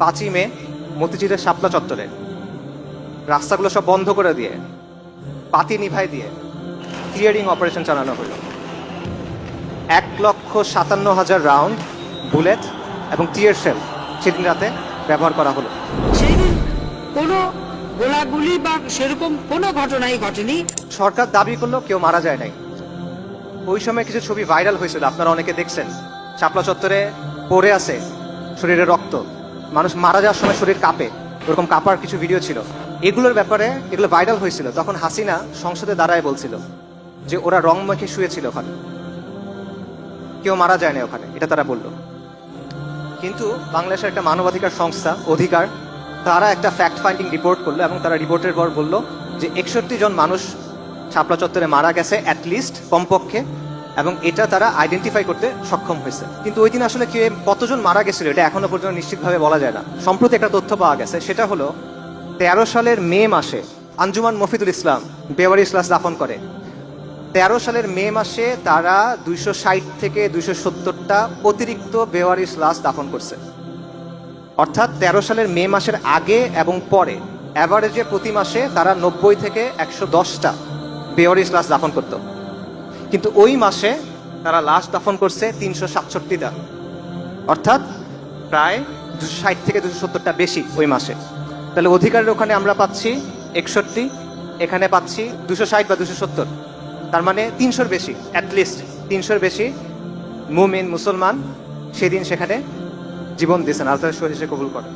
5ই মে মতিঝিলের শাপলা চত্বরে রাস্তাগুলো সব বন্ধ করে দিয়ে পাতি নিভাই দিয়ে ক্লিয়ারিং অপারেশন চালানো হলো। 1,57,000 রাউন্ড বুলেট এবং টিয়ার শেল সেদিন রাতে ব্যবহার করা হলো। সেই দিন কোনো গোলাগুলি বা সেরকম কোনো ঘটনাই ঘটেনি। সরকার দাবি করলো কেউ মারা যায় নাই। ওই সময় কিছু ছবি ভাইরাল হয়েছিল, আপনারা অনেকে দেখছেন। শাপলা চত্বরে পড়ে আছে শরীরে রক্ত, মানুষ মারা যাওয়ার সময় শরীর কাঁপে, ওরকম কাঁপার কিছু ভিডিও ছিল। এগুলোর ব্যাপারে এগুলো ভাইরাল হয়েছিল। তখন হাসিনা সংসদে দাঁড়ায় বলছিল যে ওরা রং মেখে শুয়েছিল ওখানে, কেউ মারা যায় না ওখানে, এটা তারা বলল। কিন্তু বাংলাদেশের একটা মানবাধিকার সংস্থা অধিকার, তারা একটা ফ্যাক্ট ফাইন্ডিং রিপোর্ট করলো এবং তারা রিপোর্টের পর বলল যে 61 জন মানুষ শাপলা চত্বরে মারা গেছে অ্যাটলিস্ট, কমপক্ষে, এবং এটা তারা আইডেন্টিফাই করতে সক্ষম হয়েছে। কিন্তু ওই দিন আসলে কতজন মারা গেছিল এটা এখনো পর্যন্ত নিশ্চিতভাবে বলা যায় না। সম্প্রতি একটা তথ্য পাওয়া গেছে, সেটা হলো 13 সালের মে মাসে আঞ্জুমান মফিদুল ইসলাম বেওয়ারিশ লাশ দাফন করে। 13 সালের মে মাসে তারা 260 থেকে 270টা অতিরিক্ত বেওয়ারিশ লাশ দাফন করছে। অর্থাৎ 13 সালের মে মাসের আগে এবং পরে অ্যাভারেজে প্রতি মাসে তারা 90 থেকে 110টা বেওয়ারিশ লাশ দাফন করত। কিন্তু ওই মাসে তারা লাশ দাফন করছে 367টা, অর্থাৎ প্রায় 260 থেকে 270টা বেশি ওই মাসে। তাহলে অধিকারের ওখানে আমরা পাচ্ছি 61, এখানে পাচ্ছি 260 বা 270, তার মানে 300-র বেশি, অ্যাটলিস্ট 300-র বেশি মুমিন মুসলমান সেদিন সেখানে জীবন দিয়েছেন, আল্লাহ শহীদ হিসেবে কবুল করেন।